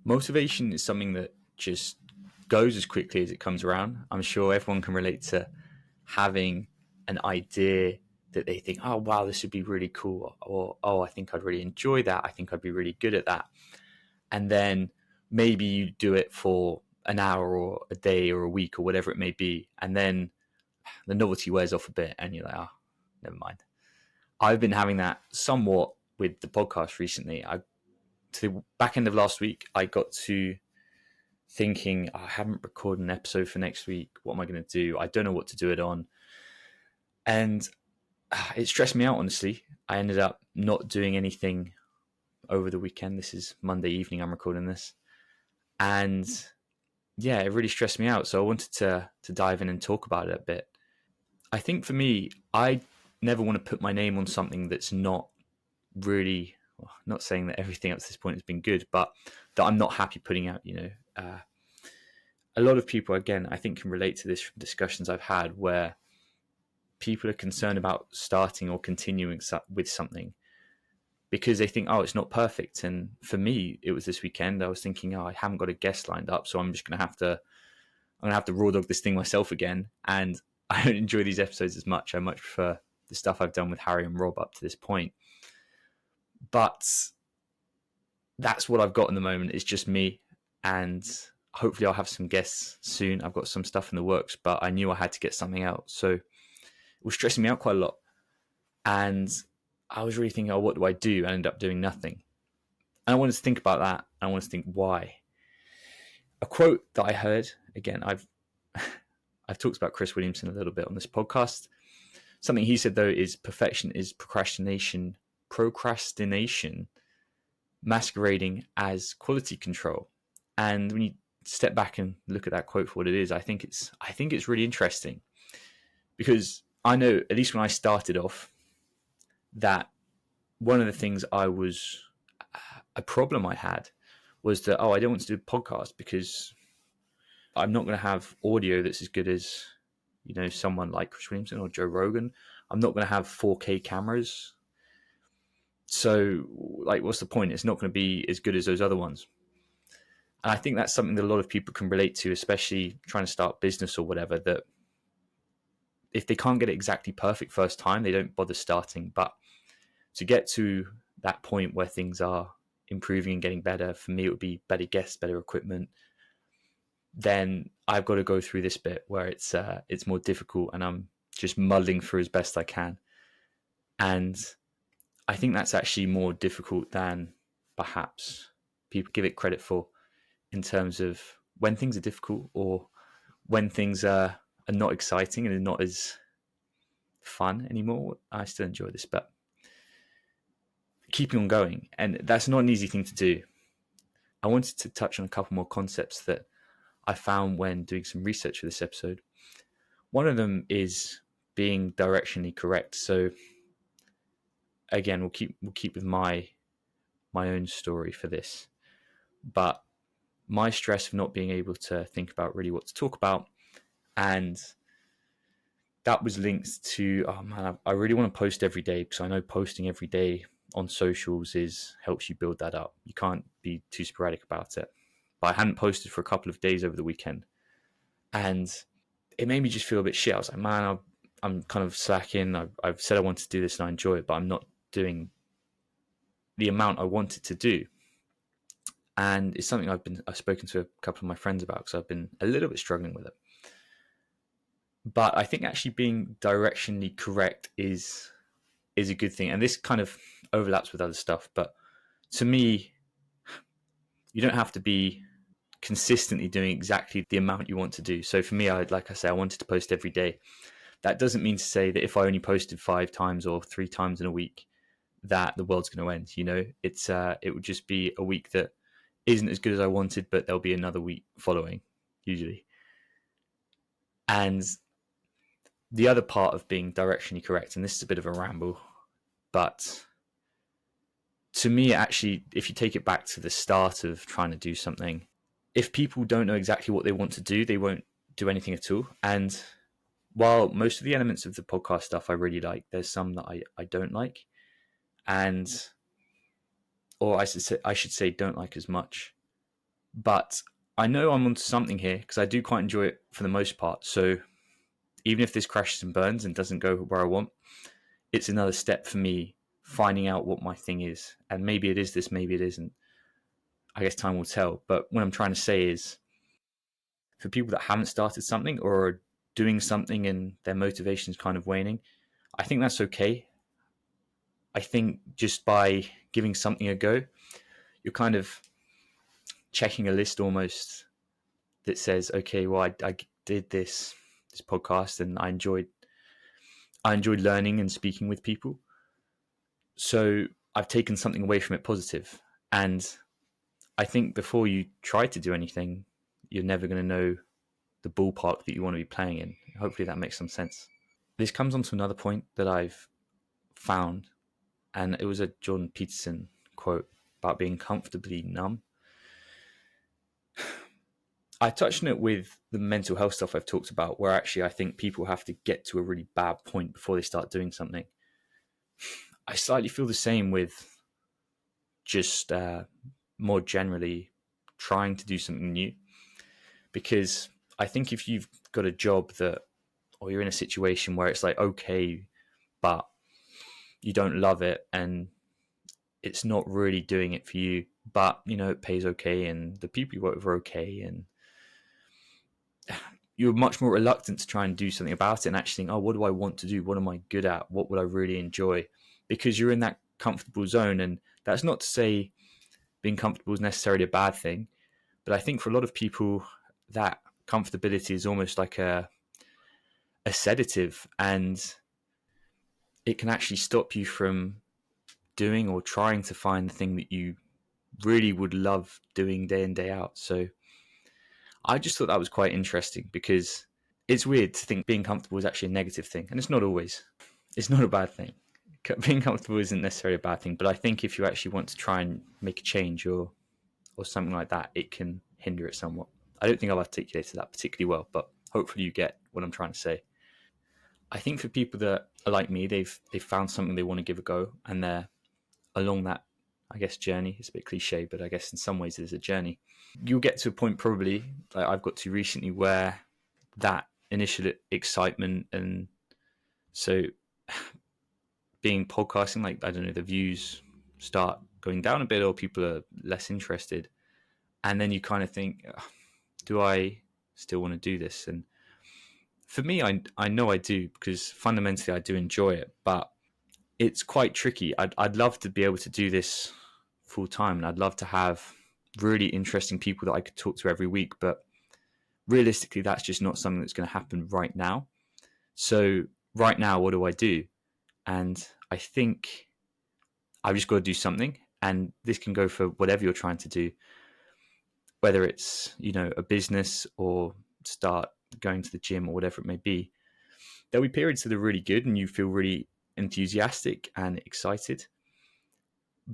Motivation is something that just goes as quickly as it comes around. I'm sure everyone can relate to having an idea that they think, oh, wow, this would be really cool. Or, oh, I think I'd really enjoy that. I think I'd be really good at that. And then maybe you do it for an hour or a day or a week or whatever it may be. And then the novelty wears off a bit and you're like, oh, never mind. I've been having that somewhat with the podcast recently. To the back end of last week, I got to thinking, I haven't recorded an episode for next week. What am I going to do? I don't know what to do it on. And it stressed me out, honestly. I ended up not doing anything over the weekend. This is Monday evening I'm recording this. And yeah, it really stressed me out. So I wanted to dive in and talk about it a bit. I think for me, I never want to put my name on something that's not really, well, not saying that everything up to this point has been good, but that I'm not happy putting out, a lot of people, again, I think can relate to this from discussions I've had where people are concerned about starting or continuing with something because they think, oh, it's not perfect. And for me, it was this weekend. I was thinking, oh, I haven't got a guest lined up, so I'm just going to have to raw dog this thing myself again. And I don't enjoy these episodes as much. I much prefer the stuff I've done with Harry and Rob up to this point. But that's what I've got in the moment. It's just me, and hopefully I'll have some guests soon. I've got some stuff in the works, but I knew I had to get something out. So it was stressing me out quite a lot. And I was really thinking, oh, what do I do? I ended up doing nothing. And I wanted to think about that. I wanted to think why. A quote that I heard, again, I've talked about Chris Williamson a little bit on this podcast. Something he said, though, is perfection is procrastination masquerading as quality control. And when you step back and look at that quote for what it is, I think it's really interesting, because I know, at least when I started off, that one of the things a problem I had was that, I don't want to do a podcast because I'm not going to have audio that's as good as, someone like Chris Williamson or Joe Rogan. I'm not going to have 4K cameras. So, what's the point? It's not going to be as good as those other ones. And I think that's something that a lot of people can relate to, especially trying to start business or whatever, that if they can't get it exactly perfect first time, they don't bother starting. But to get to that point where things are improving and getting better, for me, it would be better guests, better equipment. Then I've got to go through this bit where it's more difficult, and I'm just muddling through as best I can. And I think that's actually more difficult than perhaps people give it credit for, in terms of when things are difficult or when things are not exciting and are not as fun anymore. I still enjoy this, but keeping on going. And that's not an easy thing to do. I wanted to touch on a couple more concepts that I found when doing some research for this episode. One of them is being directionally correct. So again, we'll keep with my own story for this, but my stress of not being able to think about really what to talk about, and that was linked to, oh man, I really want to post every day, because I know posting every day on socials helps you build that up. You can't be too sporadic about it. But I hadn't posted for a couple of days over the weekend, and it made me just feel a bit shit. I was like, man, I'm kind of slacking. I've said I want to do this and I enjoy it, but I'm not doing the amount I wanted to do. And it's something I've spoken to a couple of my friends about, because I've been a little bit struggling with it. But I think actually being directionally correct is a good thing. And this kind of overlaps with other stuff. But to me, you don't have to be consistently doing exactly the amount you want to do. So for me, I wanted to post every day. That doesn't mean to say that if I only posted 5 times or 3 times in a week, that the world's going to end. It would just be a week that isn't as good as I wanted, but there'll be another week following, usually. And the other part of being directionally correct, and this is a bit of a ramble, but to me, actually, if you take it back to the start of trying to do something, if people don't know exactly what they want to do, they won't do anything at all. And while most of the elements of the podcast stuff I really like, there's some that I don't like, or I should say don't like as much. But I know I'm onto something here because I do quite enjoy it for the most part. So even if this crashes and burns and doesn't go where I want, it's another step for me finding out what my thing is. And maybe it is this, maybe it isn't. I guess time will tell. But what I'm trying to say is, for people that haven't started something or are doing something and their motivation is kind of waning, I think that's okay. I think just by giving something a go, you're kind of checking a list almost that says, okay, well, I did this podcast and I enjoyed learning and speaking with people. So I've taken something away from it positive. And I think before you try to do anything, you're never going to know the ballpark that you want to be playing in. Hopefully that makes some sense. This comes on to another point that I've found, and it was a Jordan Peterson quote about being comfortably numb. I touched on it with the mental health stuff I've talked about, where actually I think people have to get to a really bad point before they start doing something. I slightly feel the same with just more generally trying to do something new, because I think if you've got a job that, or you're in a situation where it's like, okay, but you don't love it and it's not really doing it for you, but it pays okay and the people you work with are okay, and you're much more reluctant to try and do something about it and actually think, oh, what do I want to do? What am I good at? What would I really enjoy? Because you're in that comfortable zone. And that's not to say being comfortable is necessarily a bad thing, but I think for a lot of people, that comfortability is almost like a sedative, and it can actually stop you from doing or trying to find the thing that you really would love doing day in, day out. So I just thought that was quite interesting, because it's weird to think being comfortable is actually a negative thing, and it's not always. It's not a bad thing. Being comfortable isn't necessarily a bad thing, but I think if you actually want to try and make a change or something like that, it can hinder it somewhat. I don't think I've articulated that particularly well, but hopefully you get what I'm trying to say. I think for people that are like me, they've found something they want to give a go, and they're along that, I guess, journey. It's a bit cliche, but I guess in some ways it is a journey. You'll get to a point probably, like I've got to recently, where that initial excitement, and so being podcasting, like, I don't know, the views start going down a bit or people are less interested. And then you kind of think, do I still want to do this? And for me, I know I do, because fundamentally I do enjoy it, but it's quite tricky. I'd love to be able to do this full time, and I'd love to have really interesting people that I could talk to every week. But realistically, that's just not something that's going to happen right now. So right now, what do I do? And I think I've just got to do something. And this can go for whatever you're trying to do, whether it's, a business or start going to the gym or whatever it may be. There'll be periods that are really good and you feel really enthusiastic and excited.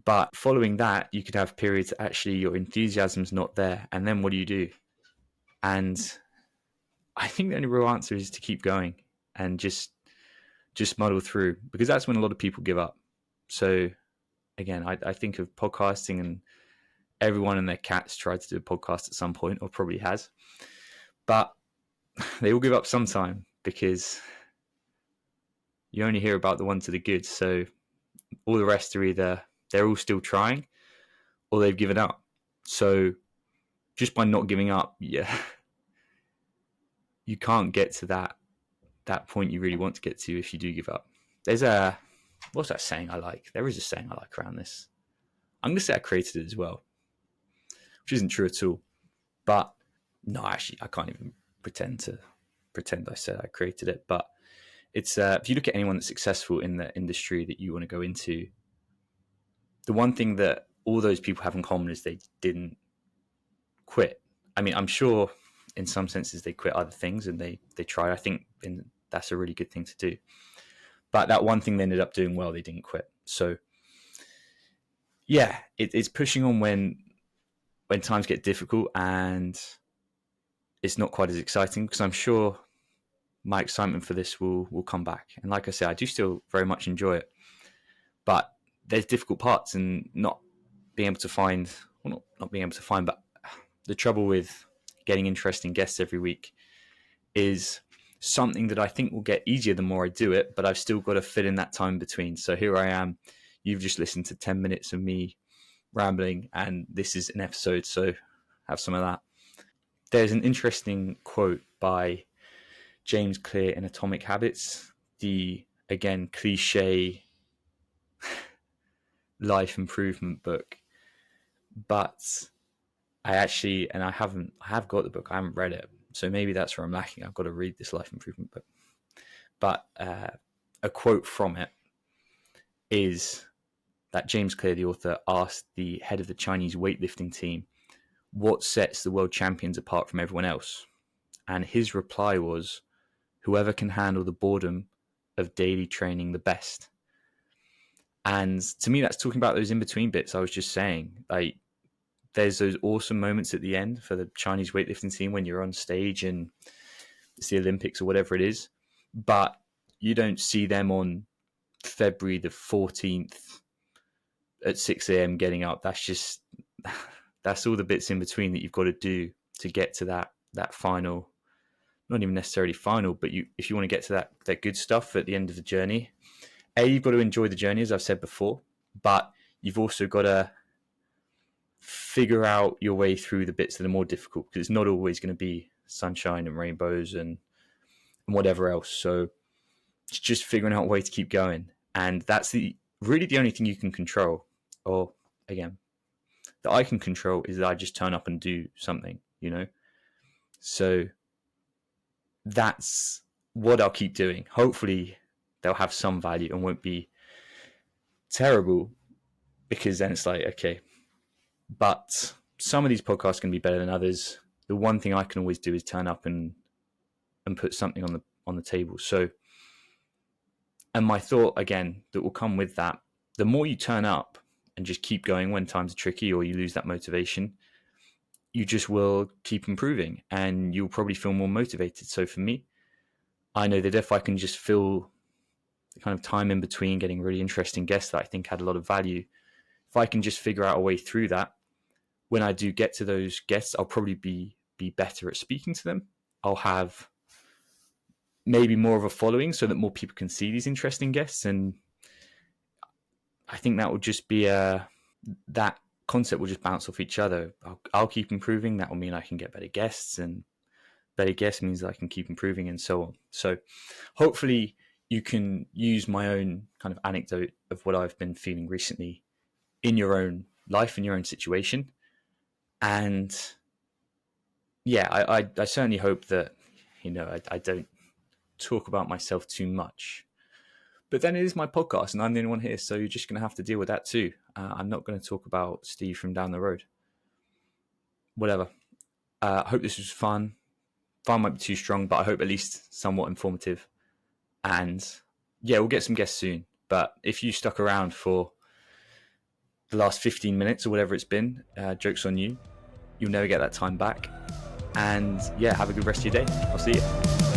But following that, you could have periods that actually your enthusiasm's not there. And then what do you do? And I think the only real answer is to keep going and just muddle through, because that's when a lot of people give up. So again, I think of podcasting, and everyone and their cats tried to do a podcast at some point, or probably has, but they all give up sometime, because you only hear about the ones that are good. So all the rest are either they're all still trying or they've given up. So just by not giving up, you can't get to that point you really want to get to if you do give up. There's what's that saying I like? There is a saying I like around this. I'm going to say I created it as well, which isn't true at all. But no, actually, I can't even pretend I said I created it. But it's if you look at anyone that's successful in the industry that you want to go into, the one thing that all those people have in common is they didn't quit. I mean, I'm sure in some senses they quit other things and they tried. I think that's a really good thing to do. But that one thing they ended up doing well, they didn't quit. So yeah, it's pushing on when times get difficult and it's not quite as exciting, because I'm sure my excitement for this will come back. And like I said, I do still very much enjoy it, but there's difficult parts, and not being able to find, well, not being able to find, but the trouble with getting interesting guests every week is something that I think will get easier the more I do it, but I've still got to fit in that time between. So here I am. You've just listened to 10 minutes of me rambling, and this is an episode, so have some of that. There's an interesting quote by James Clear in Atomic Habits, the, again, cliche life improvement book. But I have got the book, I haven't read it. So maybe that's where I'm lacking. I've got to read this life improvement book. But a quote from it is that James Clear, the author, asked the head of the Chinese weightlifting team, what sets the world champions apart from everyone else? And his reply was, whoever can handle the boredom of daily training the best. And to me, that's talking about those in-between bits I was just saying. Like, there's those awesome moments at the end for the Chinese weightlifting team when you're on stage and it's the Olympics or whatever it is, but you don't see them on February the 14th at 6 a.m. getting up. That's all the bits in between that you've got to do to get to that final, not even necessarily final, but if you want to get to that good stuff at the end of the journey, you've got to enjoy the journey, as I've said before, but you've also got to figure out your way through the bits that are more difficult, because it's not always going to be sunshine and rainbows and whatever else. So it's just figuring out a way to keep going. And that's really the only thing you can control, or again, that I can control, is that I just turn up and do something, So that's what I'll keep doing. Hopefully they'll have some value and won't be terrible, because then it's like, okay, but some of these podcasts can be better than others. The one thing I can always do is turn up and put something on the table. So, and my thought, again, that will come with that, the more you turn up and just keep going when times are tricky or you lose that motivation, you just will keep improving and you'll probably feel more motivated. So for me, I know that if I can just fill the kind of time in between getting really interesting guests that I think had a lot of value, if I can just figure out a way through that, when I do get to those guests, I'll probably be better at speaking to them. I'll have maybe more of a following so that more people can see these interesting guests. And I think that will just be that concept will just bounce off each other. I'll keep improving. That will mean I can get better guests, and better guests means that I can keep improving, and so on. So hopefully you can use my own kind of anecdote of what I've been feeling recently in your own life, in your own situation. And yeah, I certainly hope that, I don't talk about myself too much. But then it is my podcast and I'm the only one here, so you're just going to have to deal with that too. I'm not going to talk about Steve from down the road. Whatever. I hope this was fun. Fun might be too strong, but I hope at least somewhat informative. And yeah, we'll get some guests soon. But if you stuck around for the last 15 minutes or whatever it's been, joke's on you. You'll never get that time back. And yeah, have a good rest of your day. I'll see you.